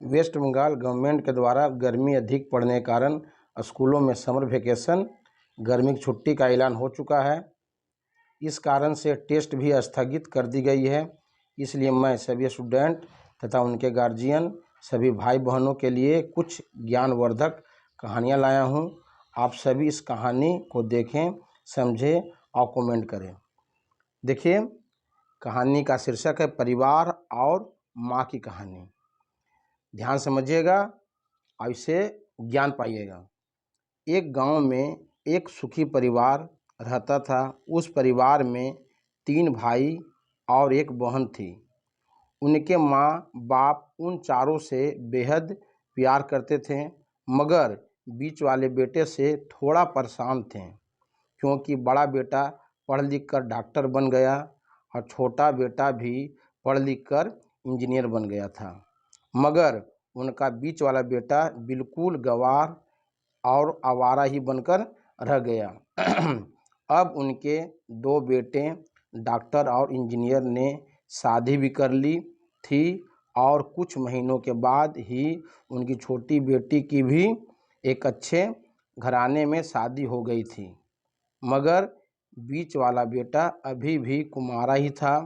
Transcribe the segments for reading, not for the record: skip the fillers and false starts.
Waste Bengal government के द्वारा गर्मी अधिक पड़ने के कारण स्कूलों में समर वेकेशन गर्मी की छुट्टी का ऐलान हो चुका है। इस कारण से टेस्ट भी स्थगित कर दी गई है। इसलिए मैं सभी स्टूडेंट तथा उनके गार्जियन सभी भाई बहनों के लिए कुछ ज्ञानवर्धक कहानियाँ लाया हूँ। आप सभी इस कहानी को देखें, समझें और कमेंट करें। देखिए, कहानी का शीर्षक है परिवार और माँ की कहानी। ध्यान समझिएगा और इससे ज्ञान पाइएगा। एक गांव में एक सुखी परिवार रहता था। उस परिवार में 3 भाई और एक बहन थी। उनके माँ बाप उन चारों से बेहद प्यार करते थे, मगर बीच वाले बेटे से थोड़ा परेशान थे, क्योंकि बड़ा बेटा पढ़ लिख कर डॉक्टर बन गया और छोटा बेटा भी पढ़ लिख कर इंजीनियर बन गया था। मगर उनका बीच वाला बेटा बिल्कुल गंवार और आवारा ही बनकर रह गया। अब उनके 2 बेटे डॉक्टर और इंजीनियर ने शादी भी कर ली थी और कुछ महीनों के बाद ही उनकी छोटी बेटी की भी एक अच्छे घराने में शादी हो गई थी। मगर बीच वाला बेटा अभी भी कुंवारा ही था,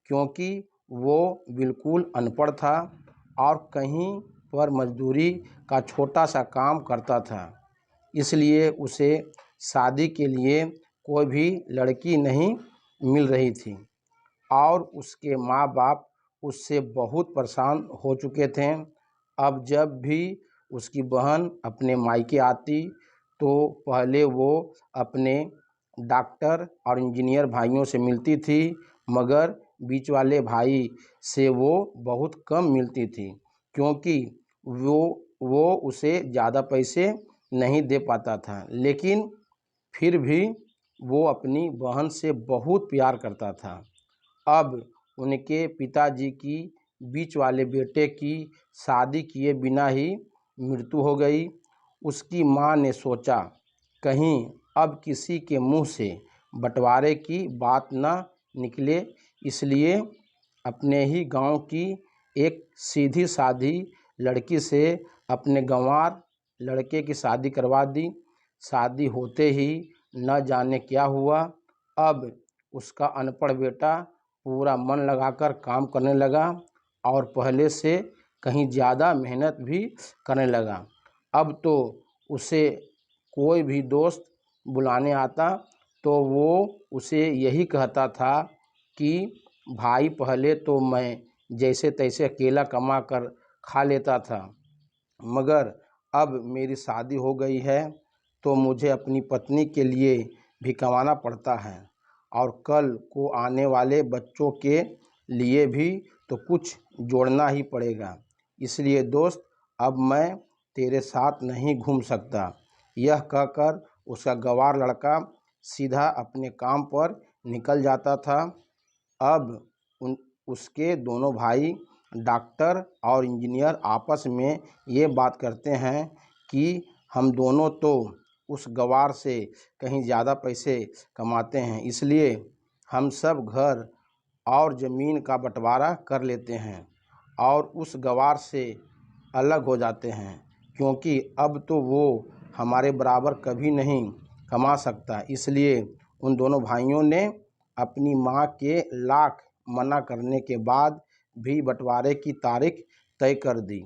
क्योंकि वो बिल्कुल अनपढ़ था और कहीं पर मजदूरी का छोटा सा काम करता था। इसलिए उसे शादी के लिए कोई भी लड़की नहीं मिल रही थी और उसके माँ बाप उससे बहुत परेशान हो चुके थे। अब जब भी उसकी बहन अपने मायके आती तो पहले वो अपने डॉक्टर और इंजीनियर भाइयों से मिलती थी, मगर बीच वाले भाई से वो बहुत कम मिलती थी, क्योंकि वो उसे ज़्यादा पैसे नहीं दे पाता था। लेकिन फिर भी वो अपनी बहन से बहुत प्यार करता था। अब उनके पिताजी की बीच वाले बेटे की शादी किए बिना ही मृत्यु हो गई। उसकी माँ ने सोचा, कहीं अब किसी के मुंह से बंटवारे की बात ना निकले, इसलिए अपने ही गांव की एक सीधी सादी लड़की से अपने गंवार लड़के की शादी करवा दी। शादी होते ही न जाने क्या हुआ, अब उसका अनपढ़ बेटा पूरा मन लगाकर काम करने लगा और पहले से कहीं ज़्यादा मेहनत भी करने लगा। अब तो उसे कोई भी दोस्त बुलाने आता तो वो उसे यही कहता था कि भाई, पहले तो मैं जैसे तैसे अकेला कमा कर खा लेता था, मगर अब मेरी शादी हो गई है तो मुझे अपनी पत्नी के लिए भी कमाना पड़ता है और कल को आने वाले बच्चों के लिए भी तो कुछ जोड़ना ही पड़ेगा। इसलिए दोस्त, अब मैं तेरे साथ नहीं घूम सकता। यह कहकर उसका गंवार लड़का सीधा अपने काम पर निकल जाता था। अब उसके दोनों भाई डॉक्टर और इंजीनियर आपस में ये बात करते हैं कि हम दोनों तो उस गंवार से कहीं ज़्यादा पैसे कमाते हैं, इसलिए हम सब घर और ज़मीन का बंटवारा कर लेते हैं और उस गंवार से अलग हो जाते हैं, क्योंकि अब तो वो हमारे बराबर कभी नहीं कमा सकता। इसलिए उन दोनों भाइयों ने अपनी माँ के लाख मना करने के बाद भी बंटवारे की तारीख तय कर दी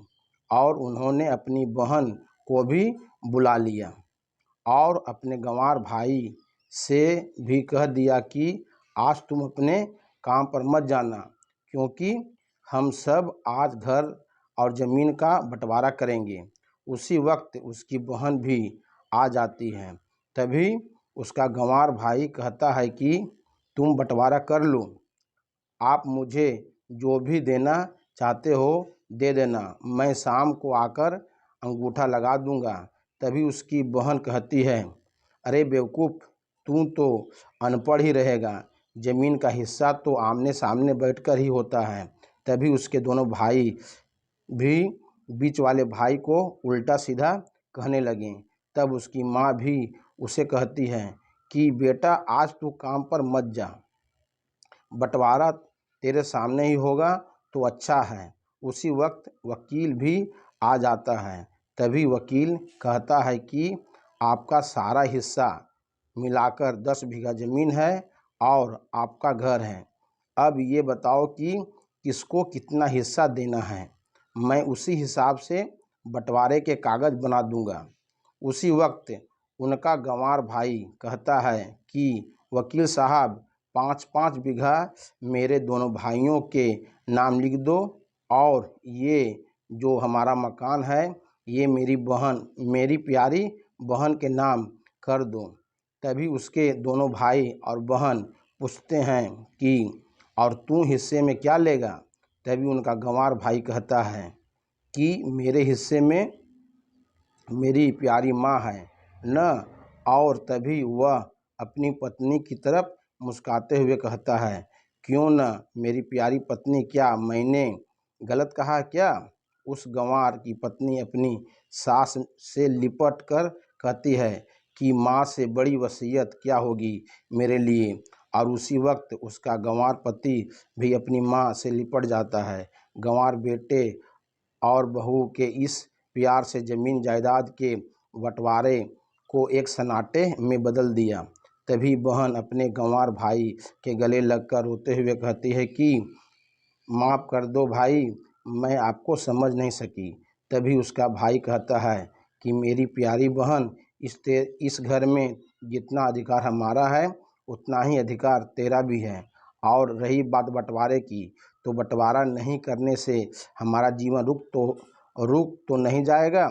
और उन्होंने अपनी बहन को भी बुला लिया और अपने गंवार भाई से भी कह दिया कि आज तुम अपने काम पर मत जाना, क्योंकि हम सब आज घर और ज़मीन का बंटवारा करेंगे। उसी वक्त उसकी बहन भी आ जाती है। तभी उसका गंवार भाई कहता है कि तुम बंटवारा कर लो, आप मुझे जो भी देना चाहते हो दे देना, मैं शाम को आकर अंगूठा लगा दूंगा। तभी उसकी बहन कहती है, अरे बेवकूफ़, तू तो अनपढ़ ही रहेगा, ज़मीन का हिस्सा तो आमने सामने बैठकर ही होता है। तभी उसके दोनों भाई भी बीच वाले भाई को उल्टा सीधा कहने लगे। तब उसकी माँ भी उसे कहती है कि बेटा, आज तू काम पर मत जा, बंटवारा तेरे सामने ही होगा तो अच्छा है, उसी वक्त वकील भी आ जाता है। तभी वकील कहता है कि आपका सारा हिस्सा मिलाकर 10 बीघा ज़मीन है और आपका घर है। अब ये बताओ कि किसको कितना हिस्सा देना है। मैं उसी हिसाब से बंटवारे के कागज़ बना दूंगा। उसी वक्त उनका गंवार भाई कहता है कि वकील साहब 5-5 बीघा मेरे दोनों भाइयों के नाम लिख दो और ये जो हमारा मकान है ये मेरी प्यारी बहन के नाम कर दो। तभी उसके दोनों भाई और बहन पूछते हैं कि और तू हिस्से में क्या लेगा। तभी उनका गंवार भाई कहता है कि मेरे हिस्से में मेरी प्यारी माँ है न। और तभी वह अपनी पत्नी की तरफ मुस्कुराते हुए कहता है, क्यों न मेरी प्यारी पत्नी, क्या मैंने गलत कहा क्या। उस गंवार की पत्नी अपनी सास से लिपट कर कहती है कि माँ से बड़ी वसीयत क्या होगी मेरे लिए। और उसी वक्त उसका गंवार पति भी अपनी माँ से लिपट जाता है। गंवार बेटे और बहू के इस प्यार से ज़मीन जायदाद के बंटवारे को एक सन्नाटे में बदल दिया। तभी बहन अपने गंवार भाई के गले लगकर रोते हुए कहती है कि माफ़ कर दो भाई, मैं आपको समझ नहीं सकी। तभी उसका भाई कहता है कि मेरी प्यारी बहन, इस घर में जितना अधिकार हमारा है उतना ही अधिकार तेरा भी है। और रही बात बंटवारे की, तो बंटवारा नहीं करने से हमारा जीवन रुक तो नहीं जाएगा।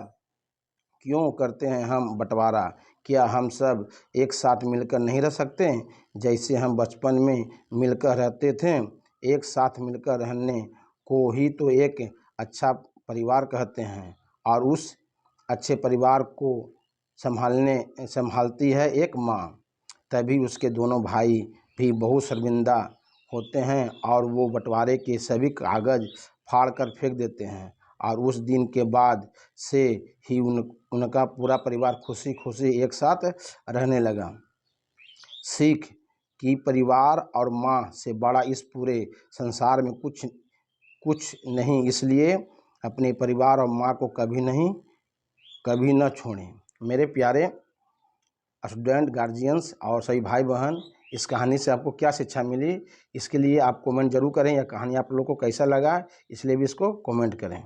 क्यों करते हैं हम बंटवारा। क्या हम सब एक साथ मिलकर नहीं रह सकते। जैसे हम बचपन में मिलकर रहते थे। एक साथ मिलकर रहने को ही तो एक अच्छा परिवार कहते हैं। और उस अच्छे परिवार को संभालती है एक माँ। तभी उसके दोनों भाई भी बहुत शर्मिंदा होते हैं और वो बंटवारे के सभी कागज़ फाड़ कर फेंक देते हैं। और उस दिन के बाद से ही उनका पूरा परिवार खुशी खुशी एक साथ रहने लगा। सीख कि परिवार और माँ से बड़ा इस पूरे संसार में कुछ नहीं, इसलिए अपने परिवार और माँ को कभी न छोड़ें। मेरे प्यारे स्टूडेंट, गार्जियंस और सभी भाई बहन, इस कहानी से आपको क्या शिक्षा मिली, इसके लिए आप कमेंट जरूर करें। यह कहानी आप लोगों को कैसा लगा, इसलिए भी इसको कमेंट करें।